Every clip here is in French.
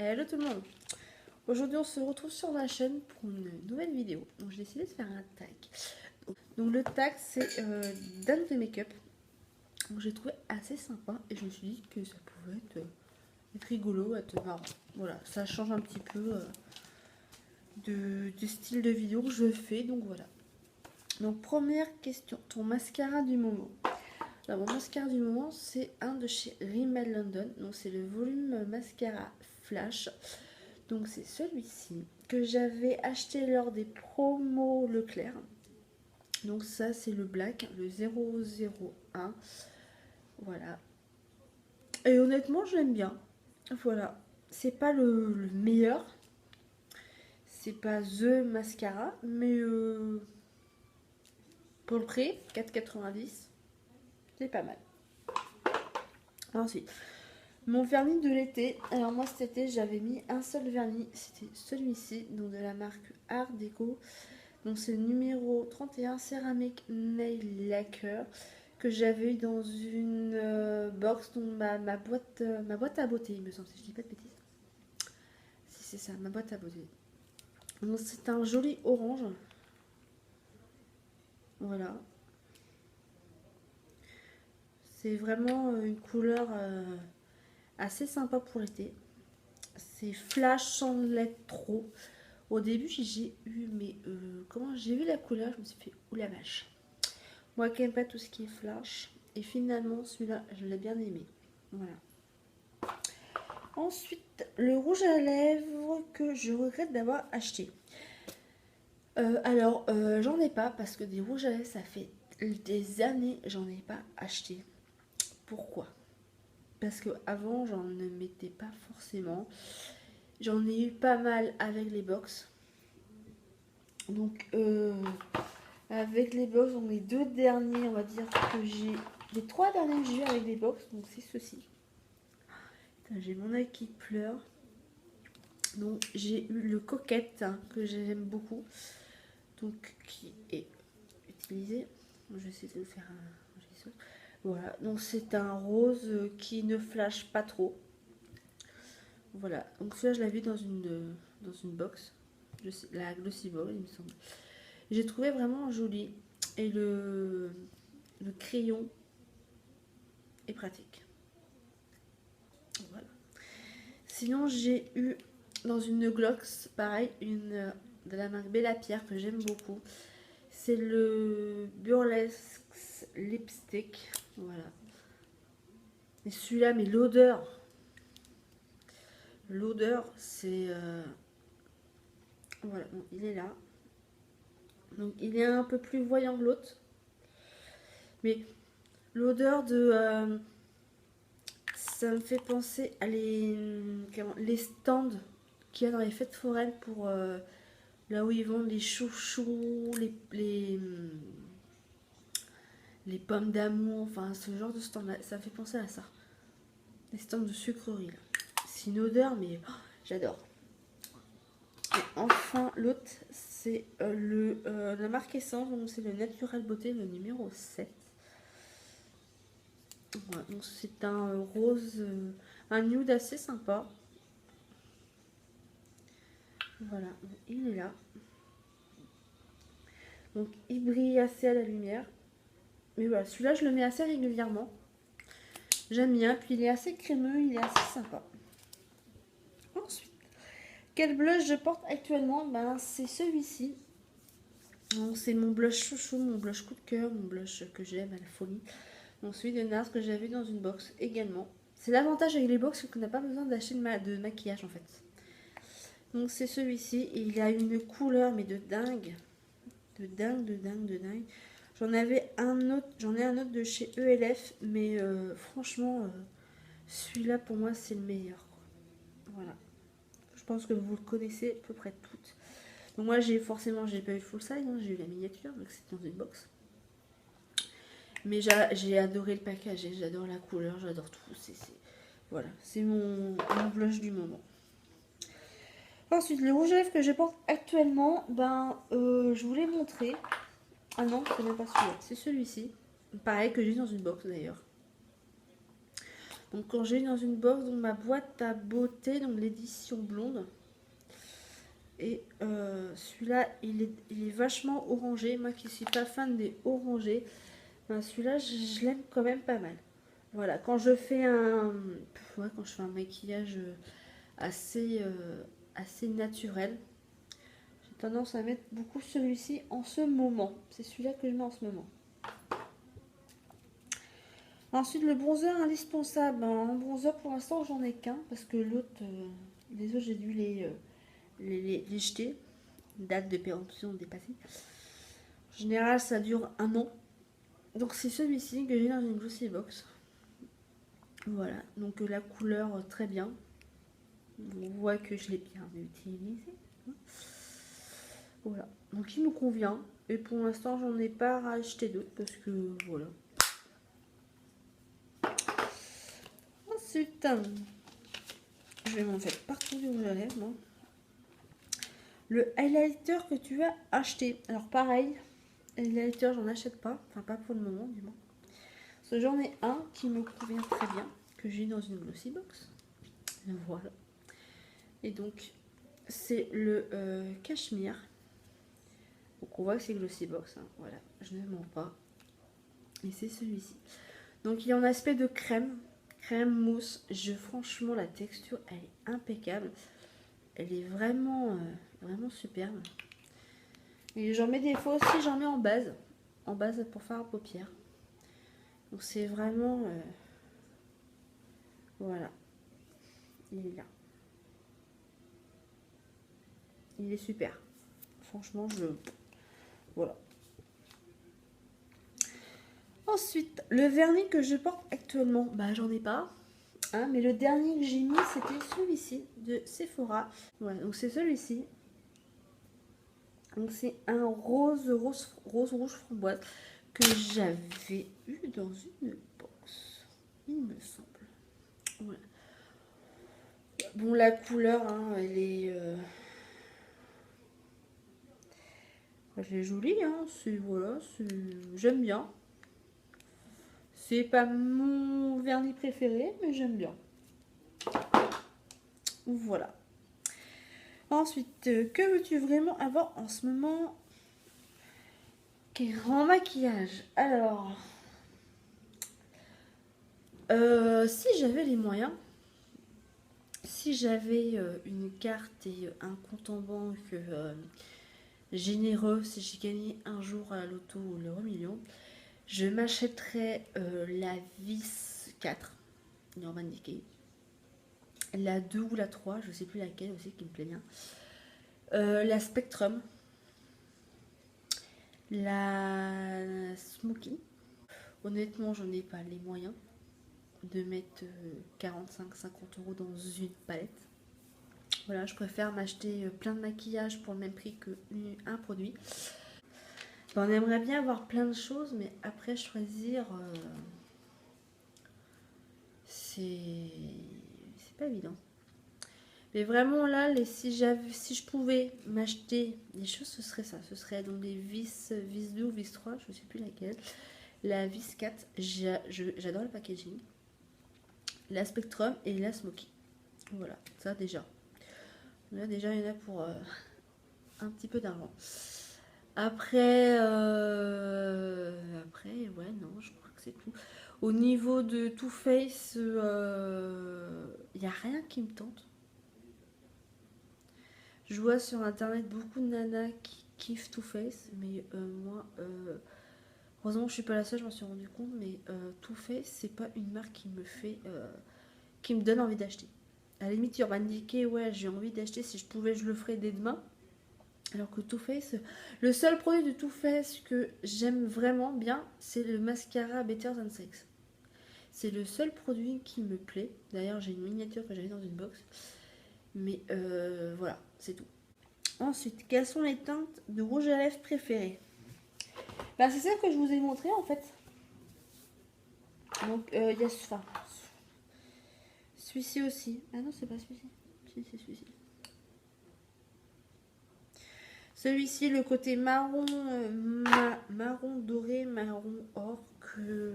Hello tout le monde. Aujourd'hui on se retrouve sur ma chaîne pour une nouvelle vidéo. Donc j'ai décidé de faire un tag. Donc le tag c'est Dan de Make-up. Donc j'ai trouvé assez sympa et je me suis dit que ça pouvait être rigolo, être marrant. Voilà, ça change un petit peu du style de vidéo que je fais. Donc voilà. Donc première question, ton mascara du moment. Alors mon mascara du moment c'est un de chez Rimmel London. Donc c'est le volume mascara Flash. Donc c'est celui-ci que j'avais acheté lors des promos Leclerc. Donc ça c'est le black, le 001. Voilà. Et honnêtement j'aime bien. Voilà. C'est pas le meilleur. C'est pas The Mascara. Mais pour le prix, 4,90. C'est pas mal. Ensuite, mon vernis de l'été. Alors moi cet été j'avais mis un seul vernis. C'était celui-ci. Donc de la marque Art Deco. Donc c'est le numéro 31 Ceramic Nail Lacquer que j'avais eu dans une box, donc ma boîte à beauté, il me semble, si je dis pas de bêtises. Si c'est ça, ma boîte à beauté. Donc c'est un joli orange. Voilà. C'est vraiment une couleur assez sympa pour l'été. C'est flash sans l'être trop. Au début j'ai eu, mais comment j'ai vu la couleur, je me suis fait, oula vache. Moi qui n'aime pas tout ce qui est flash. Et finalement, celui-là, je l'ai bien aimé. Voilà. Ensuite, le rouge à lèvres que je regrette d'avoir acheté. J'en ai pas parce que des rouges à lèvres, ça fait des années, j'en ai pas acheté. Pourquoi? Parce que avant, j'en ne mettais pas forcément. J'en ai eu pas mal avec les box. Donc, avec les box, donc les deux derniers, on va dire que j'ai. Les trois derniers que j'ai eu avec les box, donc c'est ceci. J'ai mon œil qui pleure. Donc j'ai eu le coquette hein, que j'aime beaucoup. Donc qui est utilisé. Je vais essayer de le faire un. Voilà, donc c'est un rose qui ne flash pas trop. Voilà, donc celui-là je l'avais dans une box. La Glossy Ball, il me semble. J'ai trouvé vraiment joli. Et le crayon est pratique. Voilà. Sinon j'ai eu dans une Glox, pareil, une de la marque Bella Pierre que j'aime beaucoup. C'est le Burlesque Lipstick. Voilà. Et celui-là, mais l'odeur, c'est voilà, bon, il est là. Donc il est un peu plus voyant que l'autre, mais l'odeur de ça me fait penser à les stands qu'il y a dans les fêtes foraines pour là où ils vendent les chouchous, les pommes d'amour, enfin ce genre de stand là, ça me fait penser à ça. Les stands de sucrerie là. C'est une odeur, mais oh, j'adore. Et enfin, l'autre, c'est la marque Essence, donc c'est le Natural Beauté, le numéro 7. Voilà, donc c'est un rose, un nude assez sympa. Voilà, il est là. Donc il brille assez à la lumière. Mais voilà, celui-là, je le mets assez régulièrement. J'aime bien, puis il est assez crémeux, il est assez sympa. Ensuite, quel blush je porte actuellement? Ben, c'est celui-ci. Donc c'est mon blush chouchou, mon blush coup de cœur, mon blush que j'aime à la folie. Donc celui de NARS que j'avais dans une box également. C'est l'avantage avec les box, c'est qu'on n'a pas besoin d'acheter de maquillage en fait. Donc c'est celui-ci, il a une couleur mais de dingue. De dingue, de dingue, de dingue. J'en ai un autre de chez ELF, mais franchement, celui-là pour moi c'est le meilleur. Voilà. Je pense que vous le connaissez à peu près toutes. Donc moi j'ai pas eu le full size, hein, j'ai eu la miniature, donc c'est dans une box. Mais j'ai adoré le packaging, j'adore la couleur, j'adore tout. Voilà, c'est mon blush du moment. Ensuite, le rouge à lèvres que je porte actuellement, je vous l'ai montré. Ah non, c'est même pas celui-là, c'est celui-ci. Pareil que j'ai dans une box d'ailleurs. Donc quand j'ai eu dans une box, donc ma boîte à beauté, donc l'édition blonde. Et celui-là, il est vachement orangé. Moi qui suis pas fan des orangés, ben celui-là, je l'aime quand même pas mal. Voilà, quand je fais ouais, quand je fais un maquillage assez, assez naturel, j'ai tendance à mettre beaucoup celui-ci en ce moment. C'est celui-là que je mets en ce moment. Ensuite, le bronzer indispensable. En bronzer, pour l'instant, j'en ai qu'un parce que l'autre, les autres, j'ai dû les jeter. Date de péremption dépassée. En général, ça dure 1 an. Donc, c'est celui-ci que j'ai dans une glossy box. Voilà, donc la couleur très bien. On voit que je l'ai bien utilisé. Voilà, donc il me convient. Et pour l'instant, j'en ai pas racheté d'autres parce que voilà. Ensuite, je vais m'en faire partout du rouge à lèvres. Moi. Le highlighter que tu as acheté. Alors pareil, highlighter, j'en achète pas. Enfin, pas pour le moment, du moins. Parce que j'en ai un qui me convient très bien, que j'ai dans une glossy box. Voilà. Et donc, c'est le cachemire. Donc on voit que c'est glossy box. Hein. Voilà, je ne mens pas. Et c'est celui-ci. Donc il est en aspect de crème. Crème mousse. Franchement, la texture, elle est impeccable. Elle est vraiment, vraiment superbe. Et j'en mets des fois aussi, j'en mets en base. En base pour faire la paupière. Donc c'est vraiment... voilà. Il est là. Il est super. Franchement, voilà. Ensuite, le vernis que je porte actuellement, bah j'en ai pas. Hein, mais le dernier que j'ai mis, c'était celui-ci de Sephora. Voilà, donc c'est celui-ci. Donc c'est un rose rouge framboise que j'avais eu dans une box, il me semble. Voilà. Bon, la couleur, hein, elle est jolie, hein. C'est voilà, j'aime bien. C'est pas mon vernis préféré, mais j'aime bien. Voilà. Ensuite, que veux-tu vraiment avoir en ce moment? En maquillage. Alors, si j'avais les moyens, si j'avais une carte et un compte en banque généreux, si j'ai gagné un jour à la loto ou l'euro million, je m'achèterais la vis 4, Urban Decay. La 2 ou la 3, je sais plus laquelle aussi qui me plaît bien. La Spectrum. La Smoky. Honnêtement, j'en ai pas les moyens de mettre 45-50 € dans une palette. Voilà, je préfère m'acheter plein de maquillage pour le même prix qu'un produit. Ben, on aimerait bien avoir plein de choses, mais après choisir, c'est pas évident. Mais vraiment là, si je pouvais m'acheter des choses, ce serait ça. Ce serait donc les vis 2 ou vis 3, je ne sais plus laquelle. La vis 4, j'adore le packaging. La Spectrum et la Smoky. Voilà, ça déjà. Là déjà, il y en a pour un petit peu d'argent. Après, ouais, non, je crois que c'est tout. Au niveau de Too Faced, il n'y a rien qui me tente. Je vois sur internet beaucoup de nanas qui kiffent Too Faced, mais moi, heureusement que je suis pas la seule, je m'en suis rendu compte, mais Too Faced, c'est pas une marque qui me fait, qui me donne envie d'acheter. À la limite, Urban Decay, ouais, j'ai envie d'acheter, si je pouvais, je le ferais dès demain. Alors que Too Faced, le seul produit de Too Faced que j'aime vraiment bien, c'est le mascara Better Than Sex. C'est le seul produit qui me plaît. D'ailleurs, j'ai une miniature que j'avais dans une box. Mais voilà, c'est tout. Ensuite, quelles sont les teintes de rouge à lèvres préférées? Bah, c'est celle que je vous ai montré en fait. Donc, il y a celui-ci aussi. Ah non, c'est pas celui-ci. Si, c'est celui-ci. Celui-ci, le côté marron, marron doré, marron or, que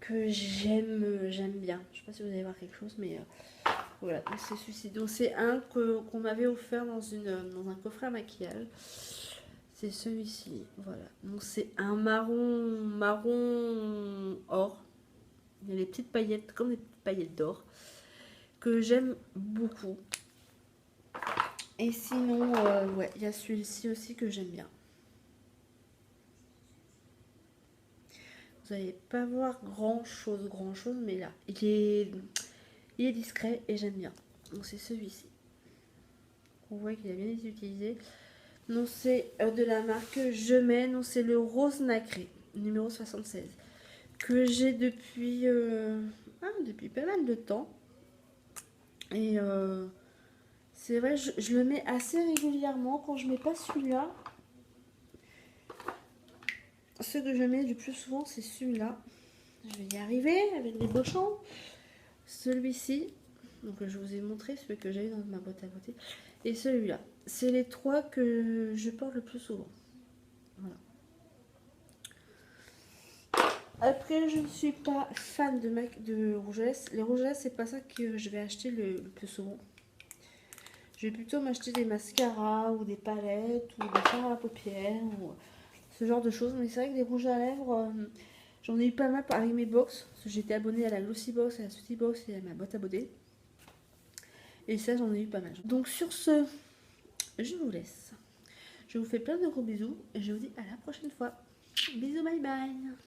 que j'aime bien. Je sais pas si vous allez voir quelque chose, mais voilà, c'est celui-ci. Donc c'est un qu'on m'avait offert dans un coffret à maquillage. C'est celui-ci, voilà. Donc c'est un marron or. Il y a des petites paillettes, comme des petites paillettes d'or, que j'aime beaucoup. Et sinon, ouais, il y a celui-ci aussi que j'aime bien. Vous n'allez pas voir grand chose, mais là, il est discret et j'aime bien. Donc c'est celui-ci. On voit qu'il a bien été utilisé. Non, c'est de la marque Je mets. Non, c'est le rose nacré, numéro 76, que j'ai depuis pas mal de temps. Et c'est vrai, je le mets assez régulièrement. Quand je mets pas celui-là, ce que je mets le plus souvent, c'est celui-là. Je vais y arriver avec les Beauchamp. Celui-ci, donc je vous ai montré celui que j'ai eu dans ma boîte à beauté, et celui-là. C'est les trois que je porte le plus souvent. Voilà. Après, je ne suis pas fan de rouge à lèvres. Les rouges à lèvres, c'est pas ça que je vais acheter le plus souvent. Je vais plutôt m'acheter des mascaras ou des palettes ou des fards à paupières ou ce genre de choses. Mais c'est vrai que des rouges à lèvres, j'en ai eu pas mal avec mes box. Parce que j'étais abonnée à la Glossy Box, à la Sweetie Box et à ma boîte à beauté. Et ça, j'en ai eu pas mal. Donc sur ce, je vous laisse. Je vous fais plein de gros bisous et je vous dis à la prochaine fois. Bisous, bye bye.